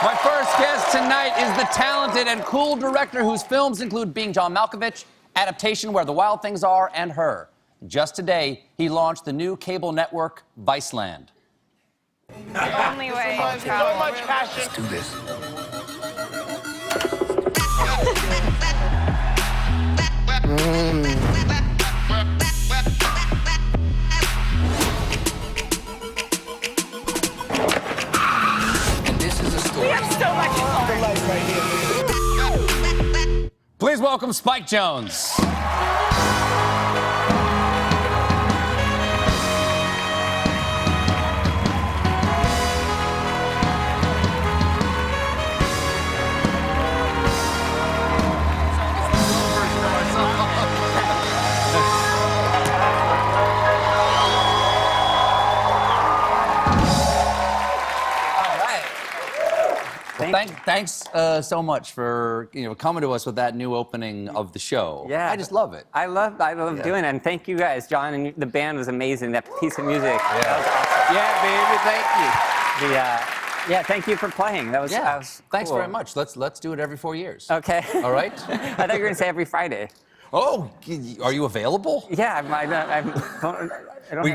My first guest tonight is the talented and cool director whose films include Being John Malkovich, Adaptation, Where the Wild Things Are, and Her. Just today, he launched the new cable network, Viceland. The only way to travel. So much passion. Let's do this. And this is a story. We have so much fun. The light right here. Please welcome Spike Jonze. Thanks so much for coming to us with that new opening of the show. Yeah, I just love it. I love doing it, and thank you guys, John, and the band was amazing. That piece of music, that was awesome. Yeah, baby, thank you. Yeah, thank you for playing. That was cool. Thanks very much. Let's do it every 4 years. Okay. All right. I thought you were gonna say every Friday. Oh, are you available? Yeah,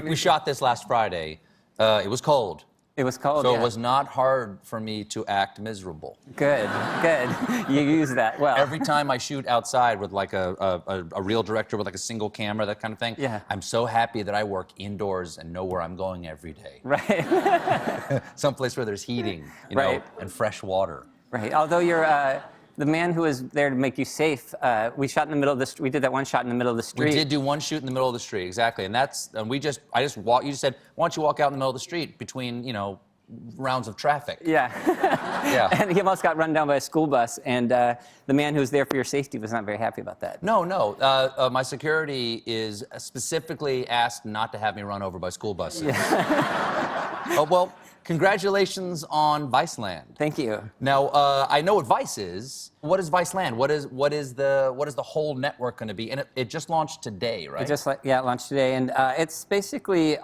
We shot this last Friday. It was cold. It was cold. So yeah. it was not hard for me to act miserable. Good. You use that well. Every time I shoot outside with like a real director with like a single camera, that kind of thing, yeah. I'm so happy that I work indoors and know where I'm going every day. Right. Someplace where there's heating, you know, and fresh water. Right. Although you're the man who was there to make you safe. We shot in the middle of the. We did that one shot in the middle of the street. We did do one shoot in the middle of the street, exactly, and I just walked. You just said, why don't you walk out in the middle of the street between rounds of traffic? Yeah. Yeah. And he almost got run down by a school bus, and the man who was there for your safety was not very happy about that. No. My security is specifically asked not to have me run over by school buses. Yeah. Well, congratulations on Viceland. Thank you. Now, I know what Vice is. What is Viceland? What is the whole network going to be? And it just launched today, right? It just launched today, and it's basically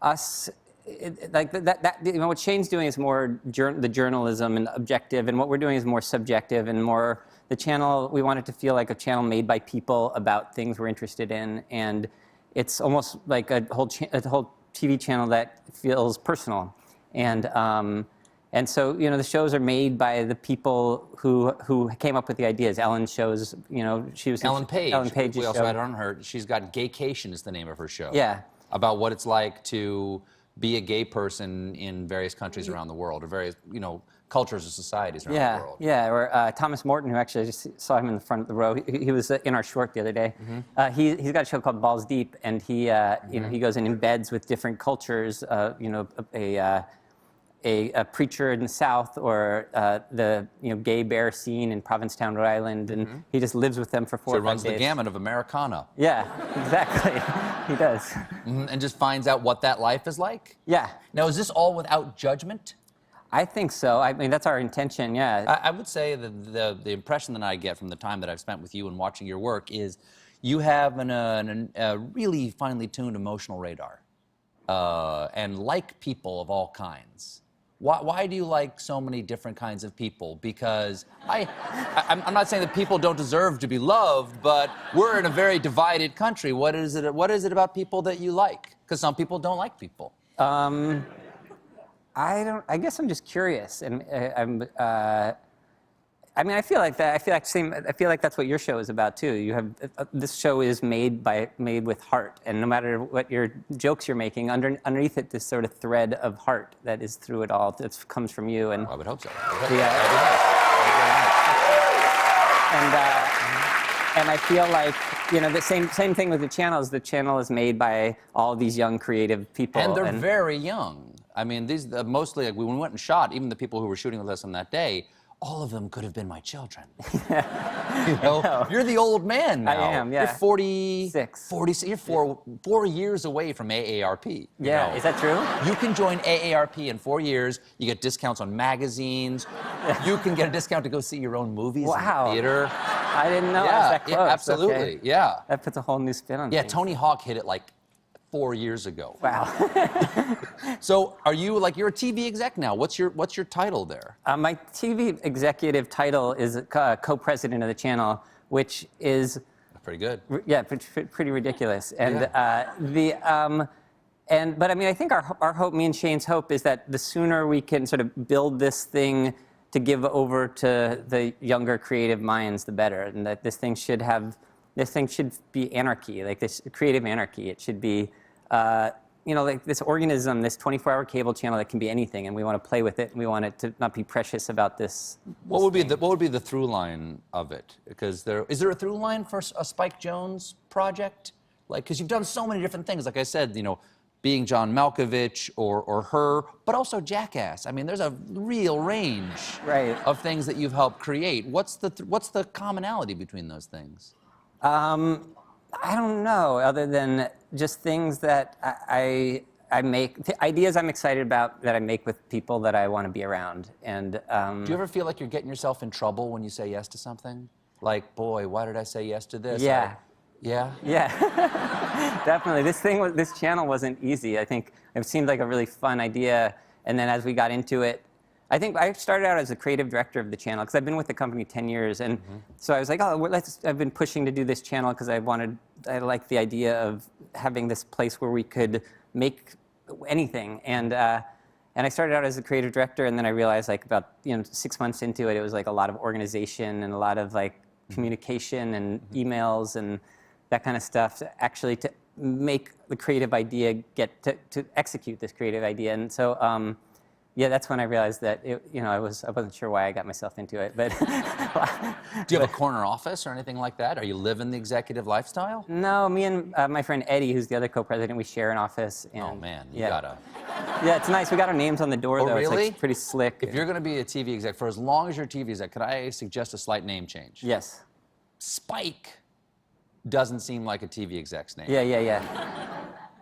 us. What Shane's doing is more the journalism and objective, and what we're doing is more subjective and more the channel. We want it to feel like a channel made by people about things we're interested in, and it's almost like a whole TV channel that feels personal, and so the shows are made by the people who came up with the ideas. Ellen's shows, she was Ellen Page. Ellen Page's we also show. had on her. She's got Gaycation is the name of her show. Yeah. About what it's like to be a gay person in various countries around the world, or various cultures or societies around the world. Yeah. Or Thomas Morton, who actually I just saw him in the front of the row. He was in our short the other day. Mm-hmm. He's got a show called Balls Deep, and he goes in beds with different cultures. A preacher in the South, or the gay bear scene in Provincetown, Rhode Island, and he just lives with them for 4 or 5 days. So he runs the gamut of Americana. Yeah, exactly. He does. Mm-hmm. And just finds out what that life is like? Yeah. Now, is this all without judgment? I think so. I mean, that's our intention, yeah. I would say that the impression that I get from the time that I've spent with you and watching your work is you have a really finely tuned emotional radar, and like people of all kinds. Why do you like so many different kinds of people? Because I'm not saying that people don't deserve to be loved, but we're in a very divided country. What is it about people that you like? Because some people don't like people. I guess I'm just curious, and I feel like that. I feel like that's what your show is about too. You have this show is made with heart, and no matter what your jokes you're making, underneath it, this sort of thread of heart that is through it all. That comes from you. And I would hope so. And I feel like the same thing with the channel. Is the channel is made by all these young creative people, and they're very young. I mean, these mostly when we went and shot, even the people who were shooting with us on that day. All of them could have been my children. You're the old man now. I am, yeah. You're 46. 46. You're four years away from AARP. Yeah, is that true? You can join AARP in 4 years. You get discounts on magazines. You can get a discount to go see your own movies in the theater. I didn't know it was that close. Yeah, absolutely, okay. yeah. That puts a whole new spin on Yeah, things. Tony Hawk hit it like 4 years ago. Wow. So are you, like, you're a TV exec now. What's your title there? My TV executive title is co-president of the channel, which is Pretty good. yeah, pretty ridiculous. And but I mean, I think our hope, me and Shane's hope, is that the sooner we can sort of build this thing to give over to the younger creative minds, the better. And that this thing should be anarchy, like this creative anarchy. It should be, you know, like this organism, this 24-hour cable channel that can be anything, and we want to play with it, and we want it to not be precious about this. What would be the through line of it? Because is there a through line for a Spike Jonze project? Like, because you've done so many different things. Like I said, you know, being John Malkovich or Her, but also Jackass. I mean, there's a real range of things that you've helped create. What's the commonality between those things? I don't know, other than just things that I make, ideas I'm excited about that I make with people that I want to be around. And do you ever feel like you're getting yourself in trouble when you say yes to something? Like, boy, why did I say yes to this? Yeah. Yeah? Yeah, definitely. This channel wasn't easy. I think it seemed like a really fun idea, and then as we got into it, I think I started out as a creative director of the channel because I've been with the company 10 years, and so I was like, oh, I've been pushing to do this channel because I liked the idea of having this place where we could make anything, and I started out as a creative director, and then I realized, like, about 6 months into it, it was like a lot of organization and a lot of like communication and emails and that kind of stuff, actually to make the creative idea to execute this creative idea. And so, yeah, that's when I realized that I wasn't sure why I got myself into it. But do you have a corner office or anything like that? Are you living the executive lifestyle? No, me and my friend Eddie, who's the other co-president, we share an office. And, oh man, you gotta. Yeah, it's nice. We got our names on the door though. Really? It's like pretty slick. If you're going to be a TV exec, for as long as you're a TV exec, could I suggest a slight name change? Yes. Spike doesn't seem like a TV exec's name. Yeah.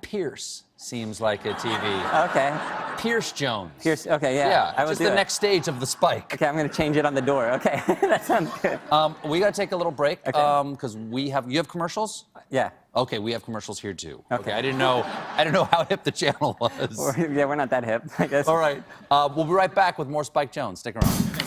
Pierce seems like a TV. Okay. Pierce Jones. Pierce. Okay, yeah. Yeah, I will just do the it. next stage of the Spike. Okay, I'm going to change it on the door. Okay, that sounds good. We got to take a little break because you have commercials. Yeah. Okay, we have commercials here too. Okay. I didn't know how hip the channel was. Yeah, we're not that hip, I guess. All right, we'll be right back with more Spike Jonze. Stick around.